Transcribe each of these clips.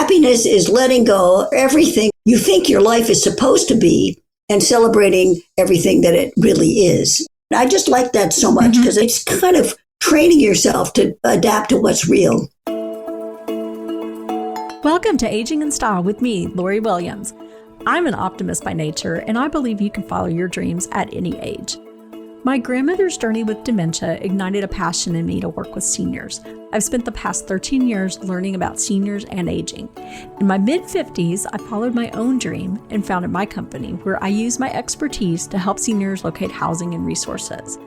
happiness is letting go of everything you think your life is supposed to be and celebrating everything that it really is. I just like that so much because it's kind of training yourself to adapt to what's real. Welcome to Aging in Style with me, Lori Williams. I'm an optimist by nature, and I believe you can follow your dreams at any age. My grandmother's journey with dementia ignited a passion in me to work with seniors. I've spent the past 13 years learning about seniors and aging. In my mid-50s, I followed my own dream and founded my company, where I use my expertise to help seniors locate housing and resources.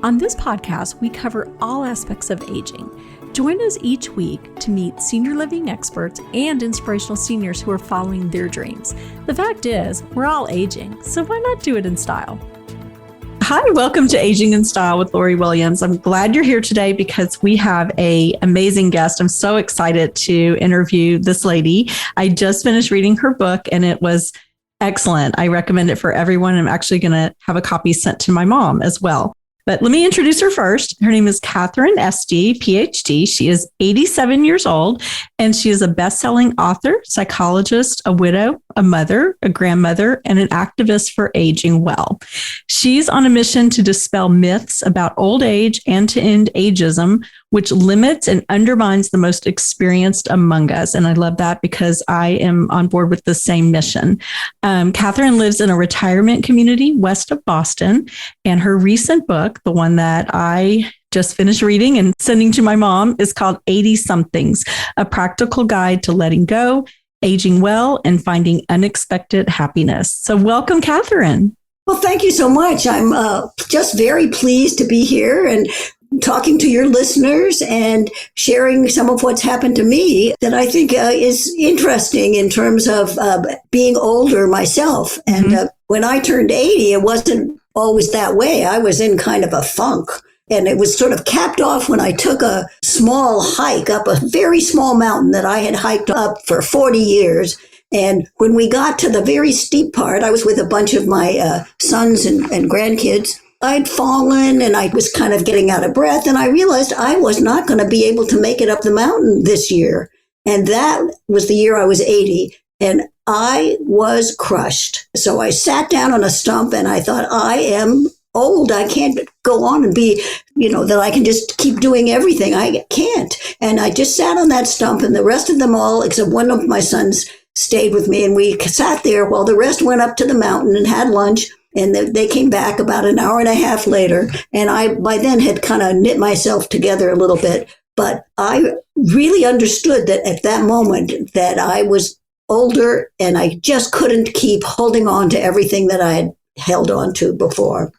On this podcast, we cover all aspects of aging. Join us each week to meet senior living experts and inspirational seniors who are following their dreams. The fact is, we're all aging, so why not do it in style? Hi, welcome to Aging in Style with Lori Williams. I'm glad you're here today because we have an amazing guest. I'm so excited to interview this lady. I just finished reading her book and it was excellent. I recommend it for everyone. I'm actually going to have a copy sent to my mom as well. But let me introduce her first. Her name is Katharine Esty, PhD. She is 87 years old, and she is a best-selling author, psychologist, a widow, a mother, a grandmother, and an activist for aging well. She's on a mission to dispel myths about old age and to end ageism, which limits and undermines the most experienced among us. And I love that because I am on board with the same mission. Katharine lives in a retirement community west of Boston, and her recent book, the one that I just finished reading and sending to my mom, is called Eightysomethings, a practical guide to letting go, aging well, and finding unexpected happiness. So welcome, Katharine. Well, thank you so much. I'm just very pleased to be here and talking to your listeners and sharing some of what's happened to me that I think is interesting in terms of being older myself. And when I turned 80, it wasn't always that way. I was in kind of a funk. And it was sort of capped off when I took a small hike up a very small mountain that I had hiked up for 40 years. And when we got to the very steep part, I was with a bunch of my sons and grandkids. I'd fallen and I was kind of getting out of breath. And I realized I was not going to be able to make it up the mountain this year. And that was the year I was 80. And I was crushed. So I sat down on a stump and I thought, I am old. I can't go on and be, that I can just keep doing everything. I can't. And I just sat on that stump, and the rest of them all, except one of my sons, stayed with me. And we sat there while the rest went up to the mountain and had lunch. And they came back about an hour and a half later. And I, by then, had kind of knit myself together a little bit. But I really understood that at that moment that I was older and I just couldn't keep holding on to everything that I had held on to before.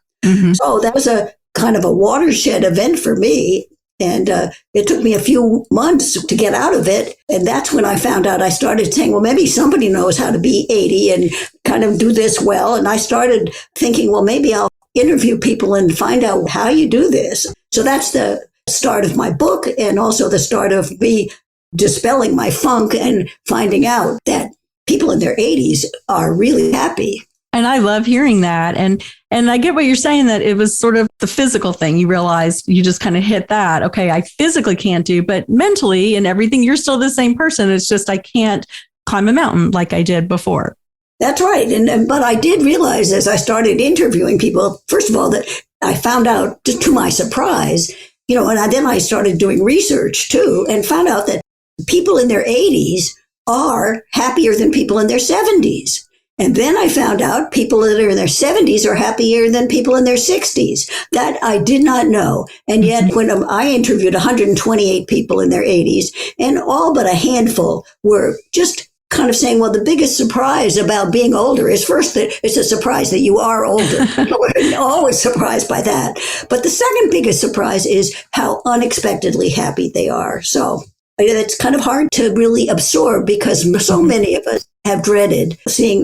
So that was a kind of a watershed event for me. And it took me a few months to get out of it. And that's when I found out. I started saying, well, maybe somebody knows how to be 80 and kind of do this well. And I started thinking, well, maybe I'll interview people and find out how you do this. So that's the start of my book, and also the start of me dispelling my funk and finding out that people in their 80s are really happy. And I love hearing that. And I get what you're saying, that it was sort of the physical thing. You realized you just kind of hit that. Okay, I physically can't do, but mentally and everything, you're still the same person. It's just I can't climb a mountain like I did before. That's right. But I did realize as I started interviewing people, first of all, that I found out, to my surprise, and then I started doing research too, and found out that people in their 80s are happier than people in their 70s. And then I found out people that are in their 70s are happier than people in their 60s. That I did not know. And yet when I interviewed 128 people in their 80s, and all but a handful were just kind of saying, well, the biggest surprise about being older is first that it's a surprise that you are older. We're always surprised by that. But the second biggest surprise is how unexpectedly happy they are. So it's kind of hard to really absorb because so many of us have dreaded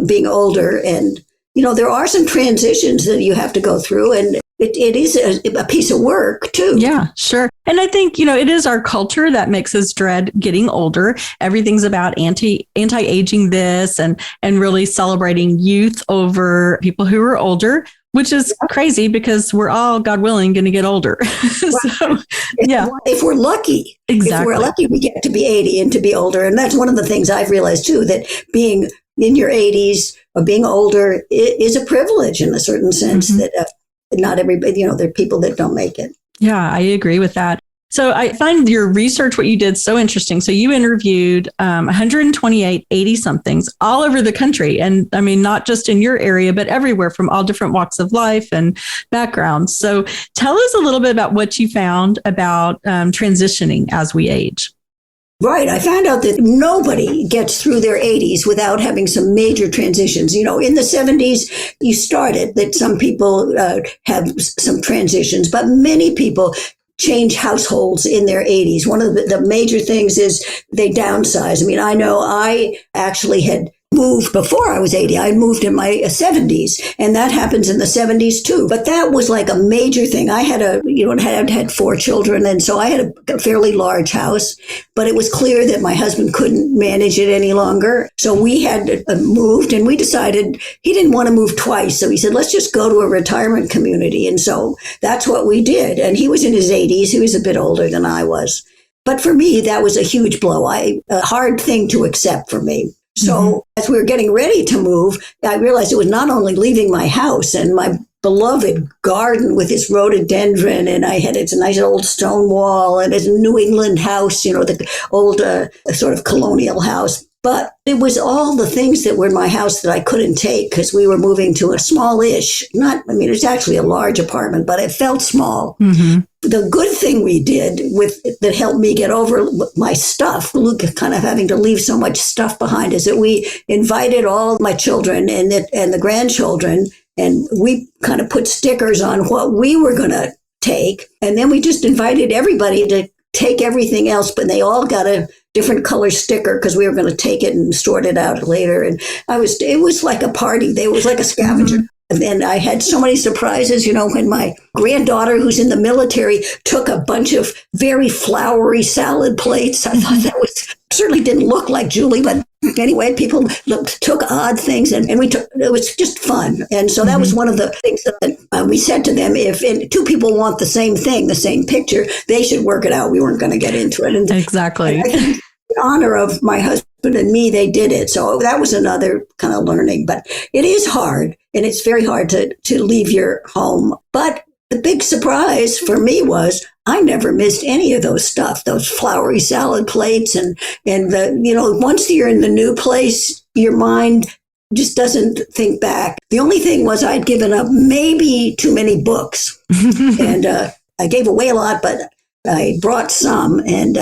being older. And, there are some transitions that you have to go through, and it is a piece of work too. Yeah, sure. And I think, it is our culture that makes us dread getting older. Everything's about anti-aging this and really celebrating youth over people who are older, which is crazy because we're all, God willing, going to get older. So, yeah. If we're lucky, Exactly. If we're lucky, we get to be 80 and to be older. And that's one of the things I've realized too, that being in your 80s or being older is a privilege in a certain sense that not everybody, there are people that don't make it. Yeah, I agree with that. So I find your research, what you did, so interesting. So you interviewed 128 80-somethings all over the country. And I mean, not just in your area, but everywhere from all different walks of life and backgrounds. So tell us a little bit about what you found about transitioning as we age. Right. I found out that nobody gets through their 80s without having some major transitions. In the 70s, you started that some people have some transitions, but many people change households in their 80s. One of the major things is they downsize. I mean, I know I actually had moved before I was 80. I moved in my 70s, and that happens in the 70s too. But that was like a major thing. I had had 4 children, and so I had a fairly large house, but it was clear that my husband couldn't manage it any longer. So we had moved, and we decided he didn't want to move twice. So he said, let's just go to a retirement community. And so that's what we did. And he was in his 80s. He was a bit older than I was. But for me, that was a huge blow, a hard thing to accept for me. So as we were getting ready to move, I realized it was not only leaving my house and my beloved garden with its rhododendron, and I had its nice old stone wall and its New England house, the old sort of colonial house. But it was all the things that were in my house that I couldn't take because we were moving to a smallish, it's actually a large apartment, but it felt small. The good thing we did that helped me get over my stuff, kind of having to leave so much stuff behind, is that we invited all my children and the grandchildren, and we kind of put stickers on what we were going to take. And then we just invited everybody to take everything else, but they all got a different color sticker because we were going to take it and sort it out later. And it was like a party. It was like a scavenger. And then I had so many surprises, when my granddaughter, who's in the military, took a bunch of very flowery salad plates. I thought that certainly didn't look like Julie, but anyway, people took odd things, and it was just fun. And so that was one of the things that we said to them, if 2 people want the same thing, the same picture, they should work it out. We weren't going to get into it. And exactly. In honor of my husband and me, they did it. So that was another kind of learning. But it is hard, and it's very hard to leave your home. But the big surprise for me was I never missed any of those flowery salad plates. And once you're in the new place, your mind just doesn't think back. The only thing was I'd given up maybe too many books. And I gave away a lot, but I brought some. And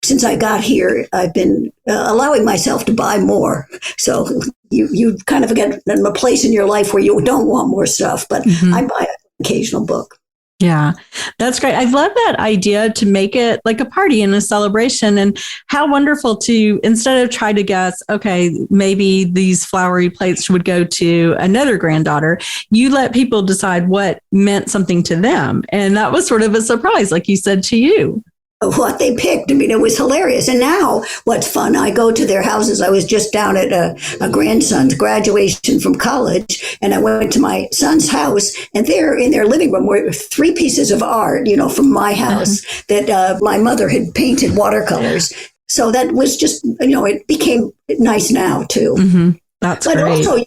since I got here, I've been allowing myself to buy more. So you kind of get in a place in your life where you don't want more stuff, but I buy an occasional book. Yeah, that's great. I love that idea to make it like a party and a celebration, and how wonderful to, instead of try to guess, okay, maybe these flowery plates would go to another granddaughter, you let people decide what meant something to them. And that was sort of a surprise, like you said, to you. What they picked. It was hilarious. And now what's fun, I go to their houses. I was just down at a grandson's graduation from college, and I went to my son's house, and there in their living room were 3 pieces of art, from my house that my mother had painted watercolors. So that was just, it became nice now too. That's but great. Also,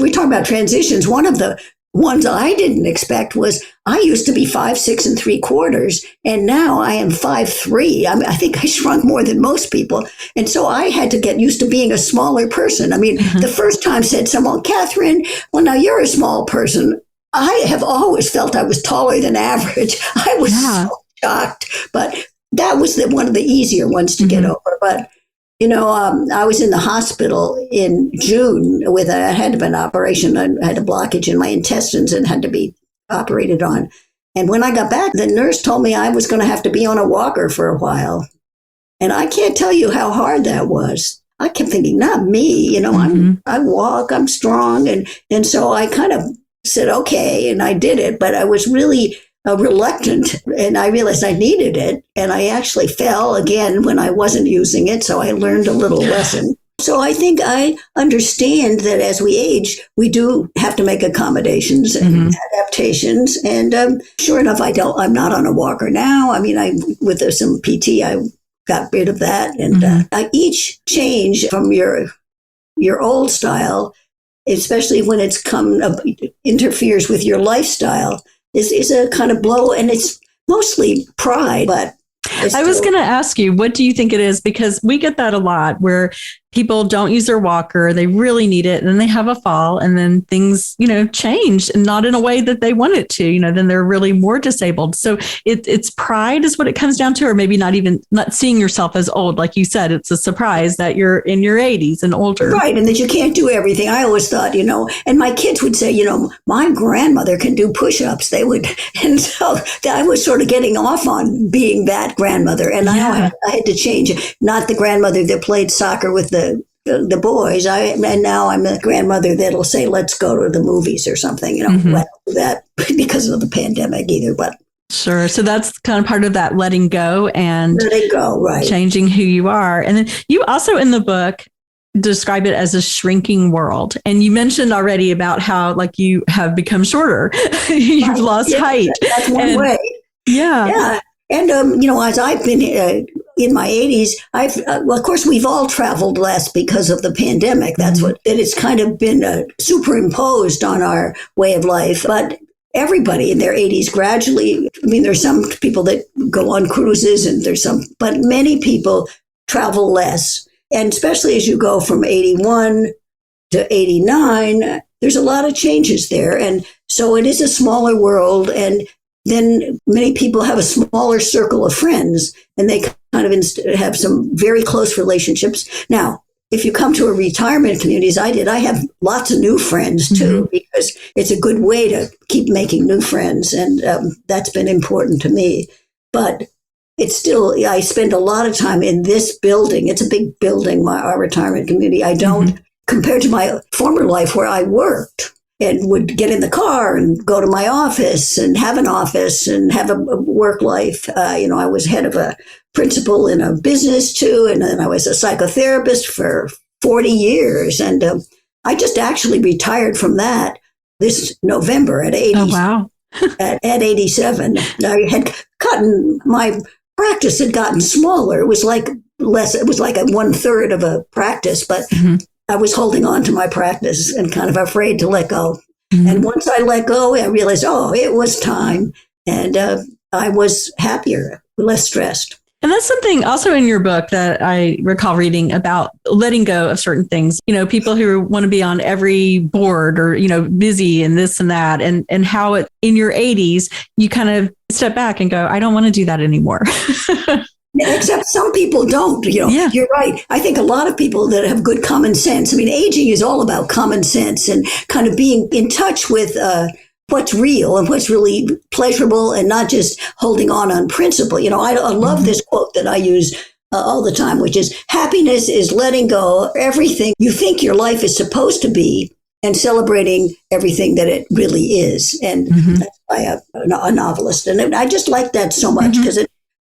we talk about transitions. One of the ones I didn't expect was I used to be 5'6" 3/4", and now I am 5'3". I think I shrunk more than most people, and so I had to get used to being a smaller person. The first time said someone, Katharine, well, now you're a small person. I have always felt I was taller than average. I was so shocked, but that was one of the easier ones to get over. But I was in the hospital in June I had an operation. I had a blockage in my intestines and had to be operated on. And when I got back, the nurse told me I was going to have to be on a walker for a while. And I can't tell you how hard that was. I kept thinking, not me, I walk, I'm strong. And so I kind of said, okay, and I did it, but I was really reluctant, and I realized I needed it, and I actually fell again when I wasn't using it, so I learned a little lesson. So I think I understand that as we age, we do have to make accommodations and adaptations. And sure enough, I'm not on a walker now. I mean, with some PT, I got rid of that. And each change from your old style, especially when interferes with your lifestyle, is a kind of blow. And it's mostly pride, but I was going to ask you, what do you think it is? Because we get that a lot where people don't use their walker. They really need it. And then they have a fall and then things, change and not in a way that they want it to, then they're really more disabled. So it's pride is what it comes down to, or maybe not seeing yourself as old. Like you said, it's a surprise that you're in your 80s and older. Right. And that you can't do everything. I always thought, and my kids would say, my grandmother can do push-ups. They would. And so I was sort of getting off on being that grandmother. And I had to change it. Not the grandmother that played soccer with the boys. And now I'm a grandmother that'll say, let's go to the movies or something, I don't do that because of the pandemic either, but. Sure. So that's kind of part of that letting go and right. Changing who you are. And then you also in the book describe it as a shrinking world. And you mentioned already about how you have become shorter. You've lost height. That's one way. Yeah. Yeah. And, as I've been in my 80s, of course, we've all traveled less because of the pandemic. That's it's kind of been superimposed on our way of life. But everybody in their 80s gradually, there's some people that go on cruises but many people travel less. And especially as you go from 81 to 89, there's a lot of changes there. And so it is a smaller world. And then many people have a smaller circle of friends and they kind of have some very close relationships. Now, if you come to a retirement community, as I did, I have lots of new friends too, because it's a good way to keep making new friends. And that's been important to me. But it's still, I spend a lot of time in this building. It's a big building, our retirement community. I don't, compared to my former life where I worked and would get in the car and go to my office and have an office and have a work life. I was head of a principal in a business too. And then I was a psychotherapist for 40 years. And I just actually retired from that this November at 80. Oh, wow. at 87. My practice had gotten smaller. It was like less, it was like a 1/3 of a practice, but I was holding on to my practice and kind of afraid to let go. And once I let go, I realized, it was time. And I was happier, less stressed. And that's something also in your book that I recall reading about letting go of certain things, people who want to be on every board or, busy and this and that, and how in your 80s, you kind of step back and go, I don't want to do that anymore. Except some people don't, Yeah. You're right. I think a lot of people that have good common sense. Aging is all about common sense and kind of being in touch with what's real and what's really pleasurable and not just holding on principle. I love this quote that I use all the time, which is happiness is letting go of everything you think your life is supposed to be and celebrating everything that it really is. And that's by a novelist. And I just like that so much because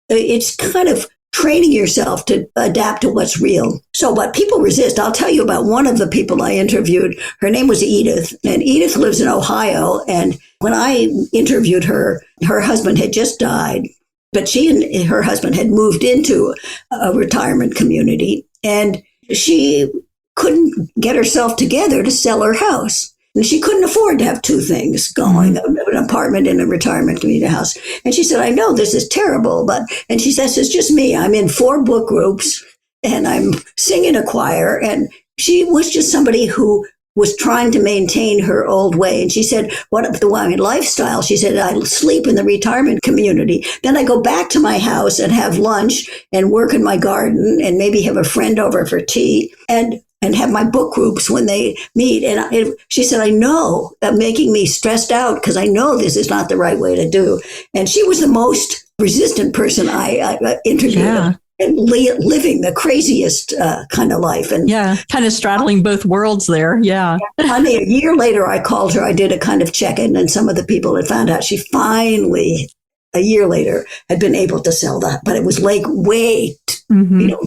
it's kind of training yourself to adapt to what's real. So, but people resist. I'll tell you about one of the people I interviewed. Her name was Edith, and Edith lives in Ohio. And when I interviewed her, her husband had just died, but she and her husband had moved into a retirement community, and she couldn't get herself together to sell her house. And she couldn't afford to have two things going, an apartment and a retirement community house. And she said, I know this is terrible, and she says, it's just me. I'm in 4 book groups and I'm singing a choir. And she was just somebody who was trying to maintain her old way. And she said, lifestyle? She said, I sleep in the retirement community. Then I go back to my house and have lunch and work in my garden and maybe have a friend over for tea and have my book groups when they meet. And she said, I know that making me stressed out because I know this is not the right way to do. And she was the most resistant person I interviewed. Yeah. And living the craziest kind of life. And kind of straddling both worlds there. Yeah. A year later, I called her. I did a kind of check-in, and some of the people had found out she finally a year later had been able to sell that, but it was like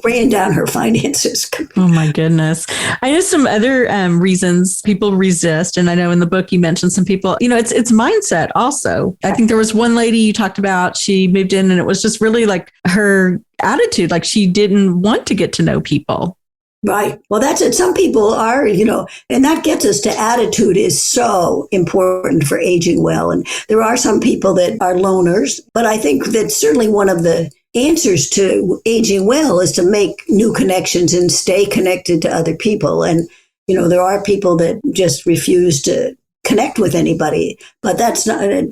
ran down her finances. Oh my goodness. I know some other reasons people resist. And I know in the book you mentioned some people, it's mindset also. I think there was one lady you talked about, she moved in and it was just really like her attitude, like she didn't want to get to know people. Right. Well, that's it. Some people are, and that gets us to attitude is so important for aging well. And there are some people that are loners, but I think that certainly one of the answers to aging well is to make new connections and stay connected to other people. And, there are people that just refuse to connect with anybody, but it's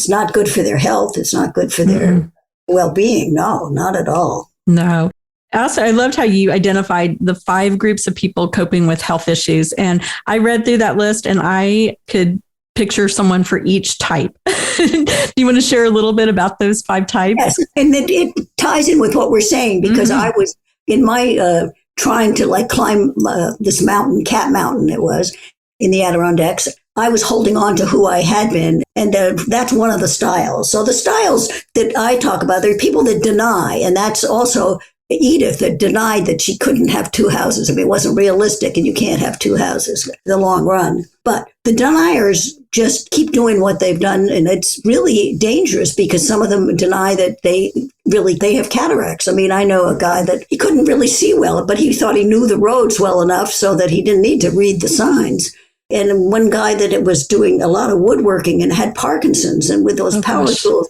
not good for their health. It's not good for their well-being. No, not at all. No. Also, I loved how you identified the 5 groups of people coping with health issues. And I read through that list and I could picture someone for each type. Do you want to share a little bit about those 5 types? Yes, and it ties in with what we're saying because I was in my trying to climb this mountain, Cat Mountain it was, in the Adirondacks. I was holding on to who I had been, and that's one of the styles. So the styles that I talk about, there are people that deny, and that's also Edith that denied that she couldn't have 2 houses. I mean, it wasn't realistic and you can't have 2 houses in the long run. But the deniers just keep doing what they've done. And it's really dangerous because some of them deny that they have cataracts. I mean, I know a guy that he couldn't really see well, but he thought he knew the roads well enough so that he didn't need to read the signs. And one guy that was doing a lot of woodworking and had Parkinson's, and with those power tools,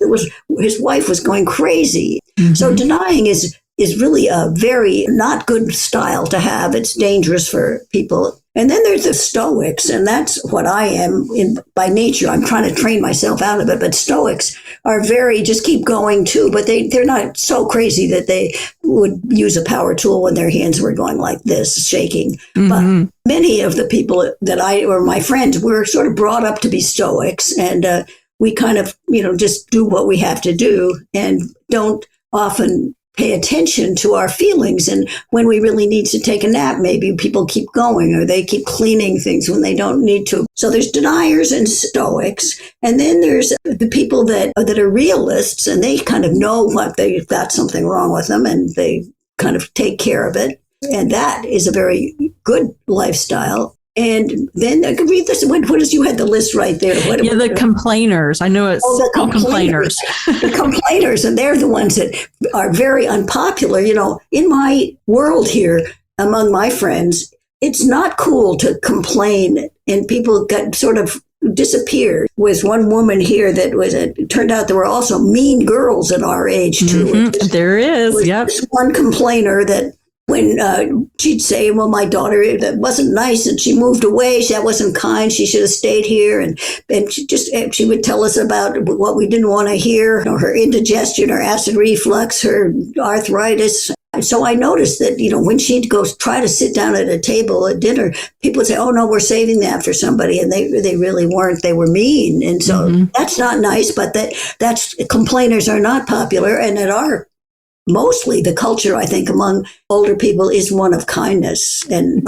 his wife was going crazy. So denying is really a very not good style to have. It's dangerous for people. And then there's the Stoics, and that's what I am by nature. I'm trying to train myself out of it, but Stoics are just keep going too, but they're not so crazy that they would use a power tool when their hands were going like this, shaking. But many of the people that or my friends were sort of brought up to be Stoics, and we kind of, just do what we have to do and don't often pay attention to our feelings. And when we really need to take a nap, maybe people keep going or they keep cleaning things when they don't need to. So there's deniers and Stoics. And then there's the people that are realists, and they kind of know what they've got something wrong with them and they kind of take care of it. And that is a very good lifestyle. And then I could read this. What is, you had the list right there. The complainers. I know it's called complainers. The complainers, and they're the ones that are very unpopular. In my world here, among my friends, it's not cool to complain, and people got sort of disappeared. Was one woman here that it turned out there were also mean girls at our age too. There is, yep. One complainer that when she'd say, well, my daughter, that wasn't nice and she moved away, that wasn't kind, she should have stayed here. And she would tell us about what we didn't want to hear, her indigestion, her acid reflux, her arthritis. So I noticed that, when she'd go try to sit down at a table at dinner, people would say, oh, no, we're saving that for somebody. And they really weren't. They were mean. And so that's not nice, but that's complainers are not popular. And mostly the culture, I think, among older people is one of kindness, and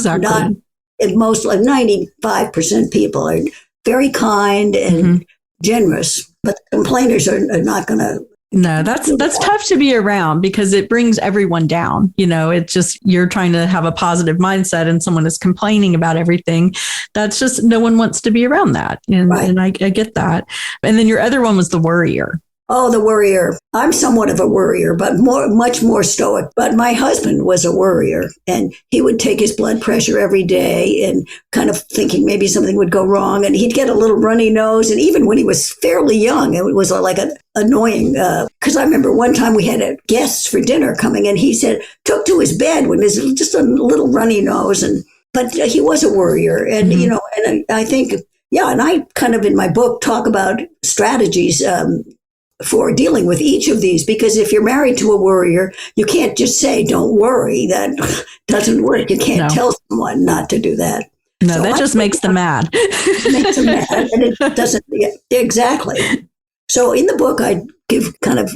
most like 95% people are very kind and generous, but the complainers are not going to. No, that's tough to be around because it brings everyone down. It's just, you're trying to have a positive mindset and someone is complaining about everything. That's just, no one wants to be around that. And I get that. And then your other one was the worrier. Oh, the worrier. I'm somewhat of a worrier, but much more stoic. But my husband was a worrier, and he would take his blood pressure every day and kind of thinking maybe something would go wrong. And he'd get a little runny nose. And even when he was fairly young, it was like annoying. Because I remember one time we had guests for dinner coming, and he took to his bed when there's just a little runny nose. But he was a worrier. And, and I think, and I kind of in my book talk about strategies for dealing with each of these, because if you're married to a worrier, you can't just say, don't worry. That doesn't work. You can't tell someone not to do that. No, so that just makes them mad. Makes them mad, and it doesn't. Exactly. So in the book, I give kind of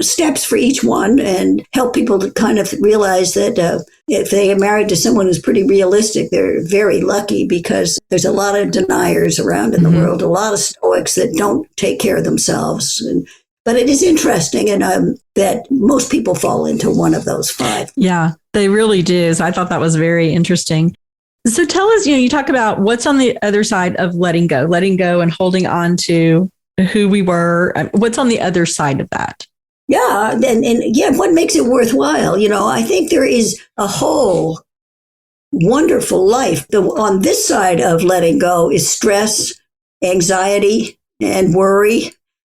steps for each one and help people to kind of realize that if they are married to someone who's pretty realistic, they're very lucky, because there's a lot of deniers around in the world, a lot of stoics that don't take care of themselves. And But it is interesting, and that most people fall into one of those five. Yeah, they really do. So I thought that was very interesting. So tell us, you talk about what's on the other side of letting go and holding on to who we were. What's on the other side of that? Yeah. And yeah, what makes it worthwhile? I think there is a whole wonderful life. On this side of letting go is stress, anxiety, and worry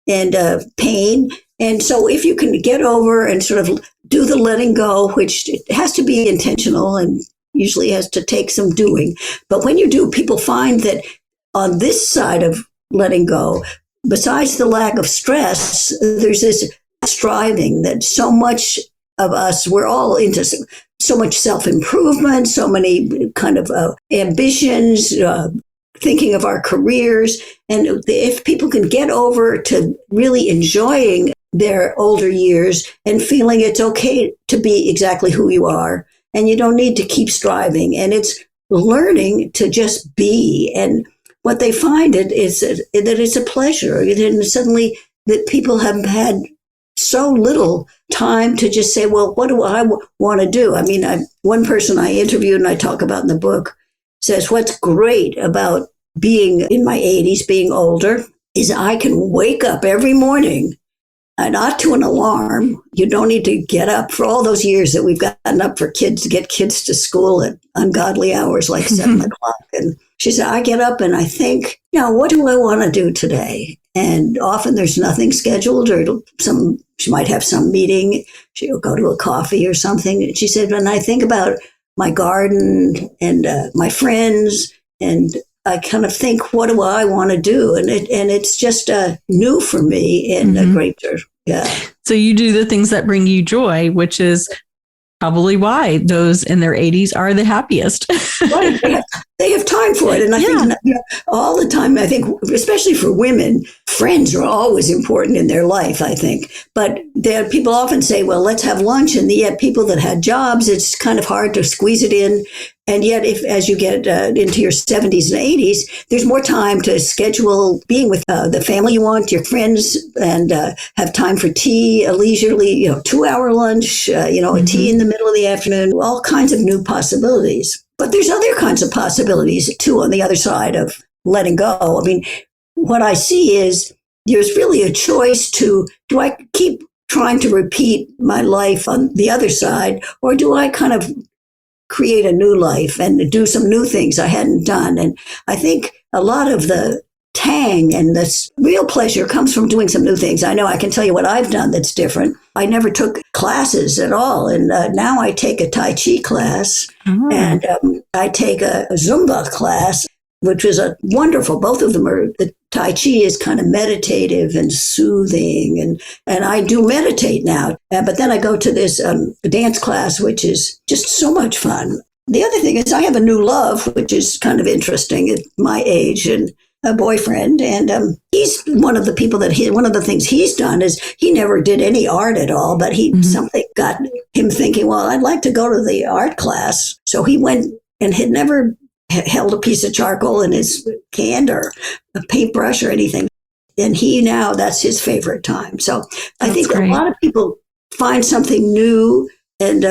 and pain. And so if you can get over and sort of do the letting go, which has to be intentional and usually has to take some doing. But when you do, people find that on this side of letting go, besides the lack of stress, there's this striving that so much of us, we're all into so much self-improvement, so many kind of ambitions, thinking of our careers. And if people can get over to really enjoying their older years and feeling it's okay to be exactly who you are, and you don't need to keep striving, and it's learning to just be. And what they find is that it's a pleasure. And suddenly that people have had so little time to just say, well, what do I want to do? I mean, one person I interviewed and I talk about in the book says, what's great about being in my 80s, being older, is I can wake up every morning, not to an alarm. You don't need to get up for all those years that we've gotten up for kids to get kids to school at ungodly hours like 7 o'clock. And she said, I get up and I think, what do I want to do today? And often there's nothing scheduled, or she might have some meeting. She'll go to a coffee or something. And she said, when I think about my garden and my friends, and I kind of think, what do I want to do? And it's just new for me in a great church. Yeah. So you do the things that bring you joy, which is probably why those in their 80s are the happiest. Right. They have time for it. And I think all the time, I think, especially for women, friends are always important in their life, I think. But people often say, well, let's have lunch. And yet people that had jobs, it's kind of hard to squeeze it in. And yet, as you get into your 70s and 80s, there's more time to schedule being with the family you want, your friends, and have time for tea, a leisurely, 2-hour lunch, a tea in the middle of the afternoon, all kinds of new possibilities. But there's other kinds of possibilities, too, on the other side of letting go. I mean, what I see is there's really a choice do I keep trying to repeat my life on the other side, or do I kind of create a new life and do some new things I hadn't done? And I think a lot of the tang and this real pleasure comes from doing some new things. I know I can tell you what I've done that's different. I never took classes at all. And now I take a Tai Chi class and I take a Zumba class, which is a wonderful, both of them are, the Tai Chi is kind of meditative and soothing. And I do meditate now. But then I go to this dance class, which is just so much fun. The other thing is I have a new love, which is kind of interesting at my age, and a boyfriend. And he's one of the people one of the things he's done is he never did any art at all, but something got him thinking, well, I'd like to go to the art class. So he went and had never held a piece of charcoal in his hand or a paintbrush or anything. And that's his favorite time. So I think a lot of people find something new, and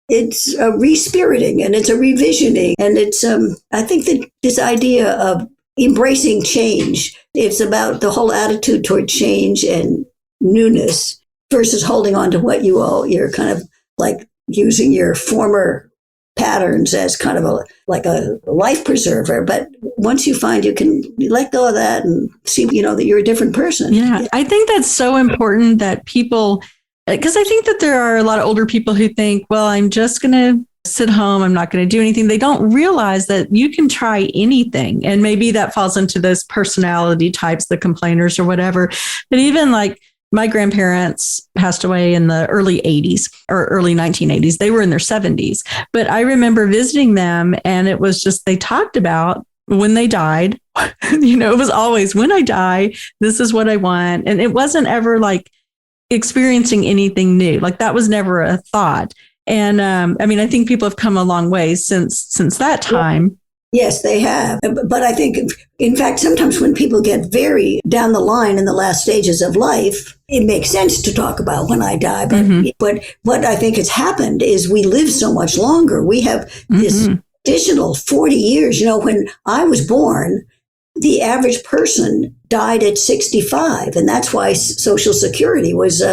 it's a re-spiriting and it's a revisioning. And it's, I think that this idea of embracing change, it's about the whole attitude toward change and newness versus holding on to what you're kind of like using your former patterns as kind of like a life preserver. But once you find you can let go of that and see, that you're a different person. Yeah. I think that's so important that people, because I think that there are a lot of older people who think, well, I'm just going to sit home. I'm not going to do anything. They don't realize that you can try anything. And maybe that falls into those personality types, the complainers or whatever. But even like my grandparents passed away in the early 80s or early 1980s. They were in their 70s. But I remember visiting them, and it was just, they talked about when they died, it was always, when I die, this is what I want. And it wasn't ever like experiencing anything new. Like that was never a thought. And I think people have come a long way since that time. Yes, they have. But I think, in fact, sometimes when people get very down the line in the last stages of life, it makes sense to talk about when I die. But what I think has happened is we live so much longer. We have this additional 40 years. When I was born, the average person died at 65, and that's why Social Security was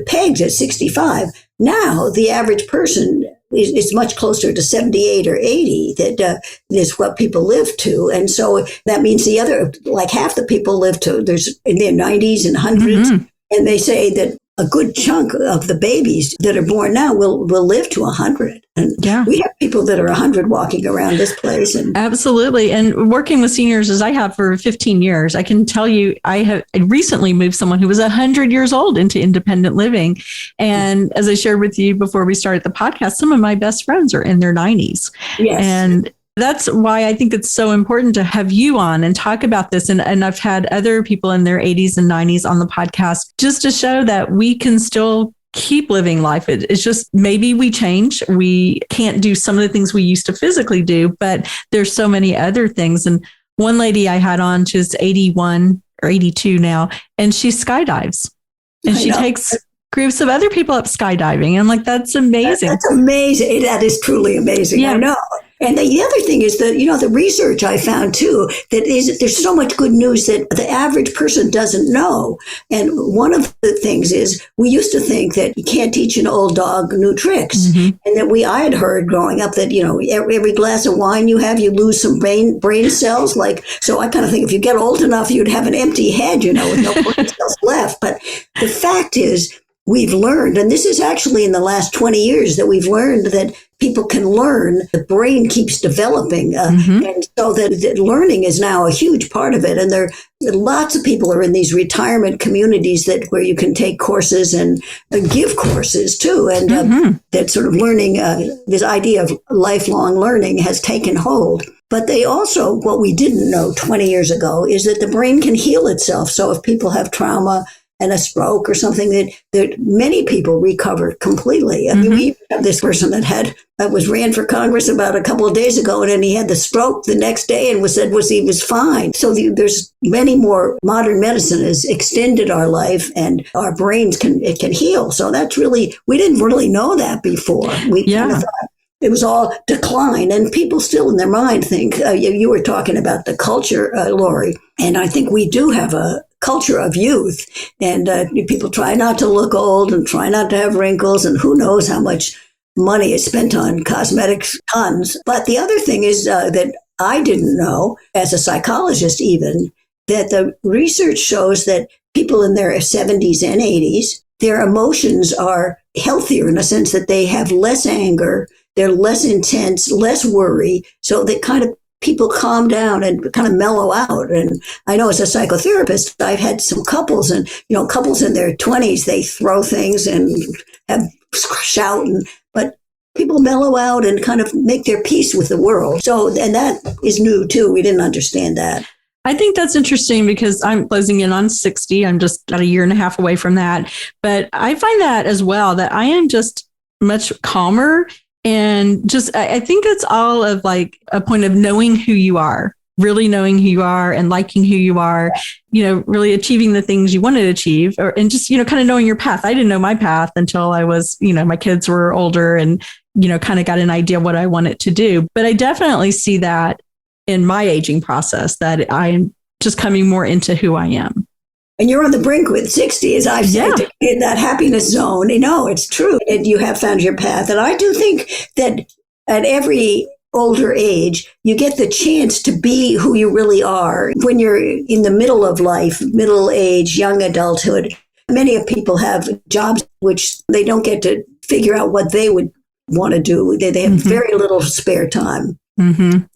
pegged at 65. Now, the average person is much closer to 78 or 80 that is what people live to. And so that means the other, like half the people live to, there's in their 90s and 100s. And they say that a good chunk of the babies that are born now will live to 100. And we have people that are 100 walking around this place. And absolutely. And working with seniors as I have for 15 years, I can tell you, I recently moved someone who was 100 years old into independent living. And as I shared with you before we started the podcast, some of my best friends are in their 90s. Yes. And that's why I think it's so important to have you on and talk about this. And I've had other people in their 80s and 90s on the podcast just to show that we can still keep living life. It's just maybe we change. We can't do some of the things we used to physically do, but there's so many other things. And one lady I had on, she's 81 or 82 now, and she skydives. And she takes groups of other people up skydiving. And I'm like, that's amazing. That's amazing. That is truly amazing. I know. And the other thing is that, the research I found too, there's so much good news that the average person doesn't know. And one of the things is we used to think that you can't teach an old dog new tricks. And that I had heard growing up that, every glass of wine you have, you lose some brain cells. So I kind of think if you get old enough, you'd have an empty head, with no brain cells left. But the fact is, we've learned, and this is actually in the last 20 years that we've learned that people can learn. The brain keeps developing. And so that learning is now a huge part of it. And lots of people are in these retirement communities where you can take courses and give courses too. And that sort of learning, this idea of lifelong learning has taken hold. But they also, what we didn't know 20 years ago is that the brain can heal itself. So if people have trauma and a stroke or something, that many people recover completely. I mean, we have this person that ran for Congress about a couple of days ago, and then he had the stroke the next day and he was fine. So there's many more. Modern medicine has extended our life, and our brains can heal. So that's really, we didn't really know that before. We kind of thought it was all decline, and people still in their mind think, you were talking about the culture, Lori, and I think we do have a culture of youth, and people try not to look old and try not to have wrinkles, and who knows how much money is spent on cosmetics, tons. But the other thing is that I didn't know, as a psychologist even, that the research shows that people in their 70s and 80s, their emotions are healthier in a sense that they have less anger, they're less intense, less worry, so they kind of people calm down and kind of mellow out. And I know as a psychotherapist, I've had some couples, and, couples in their 20s, they throw things and shout, but people mellow out and kind of make their peace with the world. So, and that is new too. We didn't understand that. I think that's interesting because I'm closing in on 60. I'm just about a year and a half away from that. But I find that as well, that I am just much calmer. And just, I think it's all of like a point of knowing who you are, really knowing who you are and liking who you are, really achieving the things you want to achieve, and just, kind of knowing your path. I didn't know my path until I was, my kids were older and, kind of got an idea of what I wanted to do. But I definitely see that in my aging process, that I'm just coming more into who I am. And you're on the brink with 60, as I've said, in that happiness zone. It's true. And you have found your path. And I do think that at every older age, you get the chance to be who you really are. When you're in the middle of life, middle age, young adulthood, many of people have jobs which they don't get to figure out what they would want to do. They have very little spare time.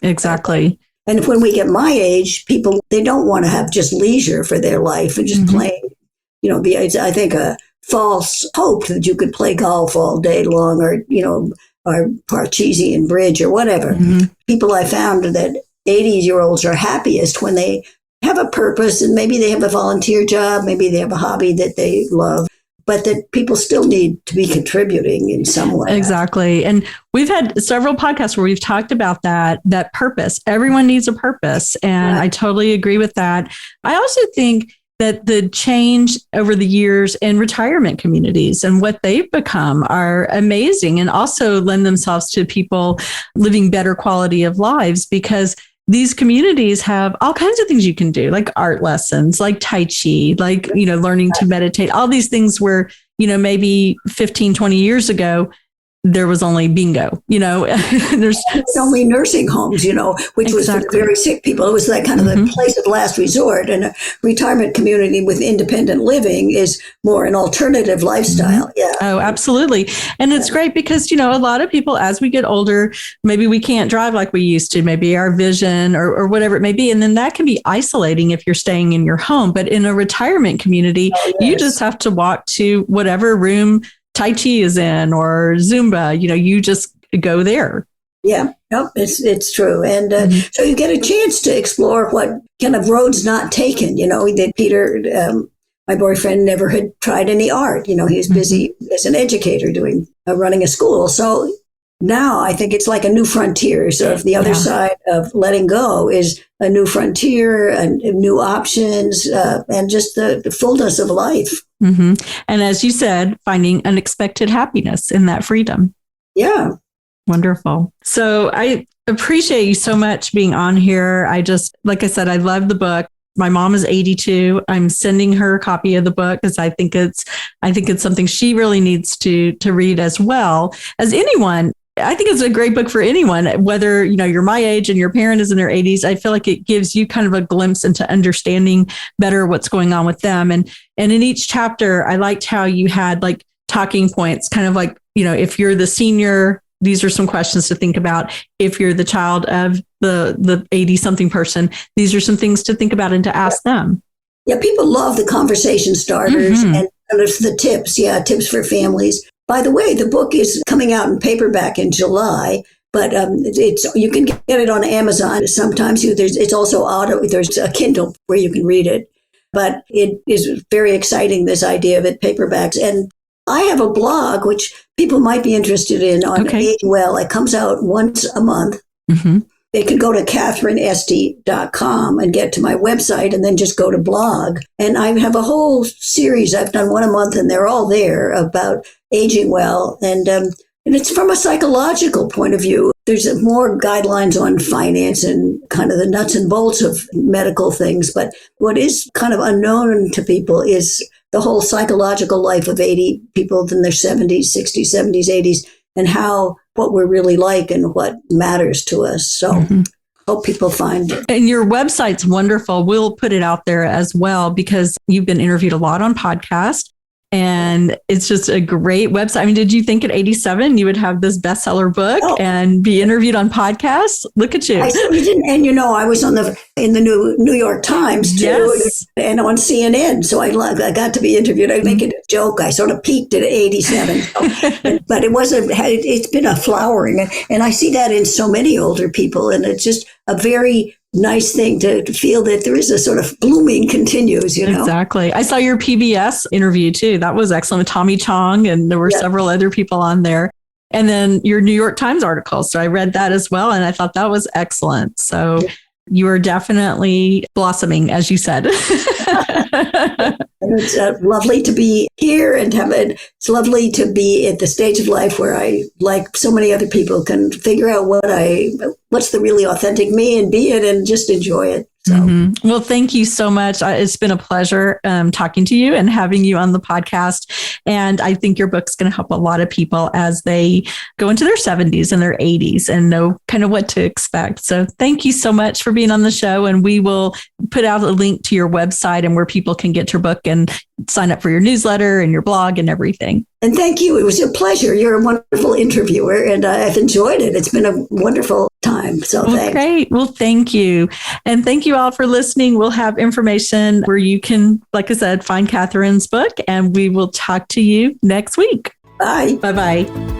Exactly. And when we get my age, people, they don't want to have just leisure for their life and just playing, it's, I think, a false hope that you could play golf all day long or Parcheesi and bridge or whatever. People I found that 80-year-olds are happiest when they have a purpose, and maybe they have a volunteer job, maybe they have a hobby that they love. but that people still need to be contributing in some way. Exactly. And we've had several podcasts where we've talked about that purpose. Everyone needs a purpose. And I totally agree with that. I also think that the change over the years in retirement communities and what they've become are amazing and also lend themselves to people living better quality of lives, because these communities have all kinds of things you can do, like art lessons, like Tai Chi, like, learning to meditate, all these things where, maybe 15, 20 years ago, there was only bingo, there's only nursing homes, which was for very sick people. It was that kind of the place of last resort. And a retirement community with independent living is more an alternative lifestyle. Yeah. Oh, absolutely. And it's great because, a lot of people, as we get older, maybe we can't drive like we used to, maybe our vision or whatever it may be. And then that can be isolating if you're staying in your home. But in a retirement community, you just have to walk to whatever room Tai Chi is in or Zumba, you just go there. Yeah, nope, it's true. And so you get a chance to explore what kind of roads not taken, that Peter, my boyfriend, never had tried any art. He was busy as an educator running a school. So now I think it's like a new frontier. So if the other side of letting go is a new frontier and new options and just the fullness of life. Mm-hmm. And as you said, finding unexpected happiness in that freedom. Yeah. Wonderful. So I appreciate you so much being on here. Like I said, I love the book. My mom is 82. I'm sending her a copy of the book because I think it's something she really needs to read as well as anyone. I think it's a great book for anyone, whether, you're my age and your parent is in their 80s. I feel like it gives you kind of a glimpse into understanding better what's going on with them. And in each chapter, I liked how you had like talking points, kind of like, if you're the senior, these are some questions to think about. If you're the child of the 80-something person, these are some things to think about and to ask them. Yeah, people love the conversation starters and kind of the tips. Yeah, tips for families. By the way, the book is coming out in paperback in July, but you can get it on Amazon. Sometimes it's also there's a Kindle where you can read it, but it is very exciting, this idea of it paperbacks. And I have a blog which people might be interested in on Aging Well. It comes out once a month. Mm-hmm. They could go to katharineesty.com and get to my website and then just go to blog. And I have a whole series. I've done one a month and they're all there about aging well. And it's from a psychological point of view. There's more guidelines on finance and kind of the nuts and bolts of medical things. But what is kind of unknown to people is the whole psychological life of 80 people in their 70s, 60s, 70s, 80s, and what we're really like and what matters to us. So hope people find it. And your website's wonderful. We'll put it out there as well because you've been interviewed a lot on podcasts. And it's just a great website. I mean, did you think at 87 you would have this bestseller book and be interviewed on podcasts? Look at you. I certainly didn't. And I was in the New York Times too, and on CNN. So I got to be interviewed. I make it a joke. I sort of peaked at 87, but it's been a flowering, and I see that in so many older people, and it's just a very nice thing to feel that there is a sort of blooming continues, Exactly. I saw your PBS interview too. That was excellent with Tommy Chong, and there were several other people on there. And then your New York Times article. So I read that as well. And I thought that was excellent. So you are definitely blossoming, as you said. It's lovely to be here and it's lovely to be at the stage of life where I, like so many other people, can figure out what's the really authentic me and be it and just enjoy it. So. Well, thank you so much. It's been a pleasure talking to you and having you on the podcast. And I think your book's going to help a lot of people as they go into their 70s and their 80s and know kind of what to expect. So thank you so much for being on the show. And we will put out a link to your website and where people can get your book and sign up for your newsletter and your blog and everything. And thank you. It was a pleasure. You're a wonderful interviewer, and I've enjoyed it. It's been a wonderful time. So thanks. Great. Well, thank you. And thank you all for listening. We'll have information where you can, like I said, find Katharine's book, and we will talk to you next week. Bye. Bye-bye.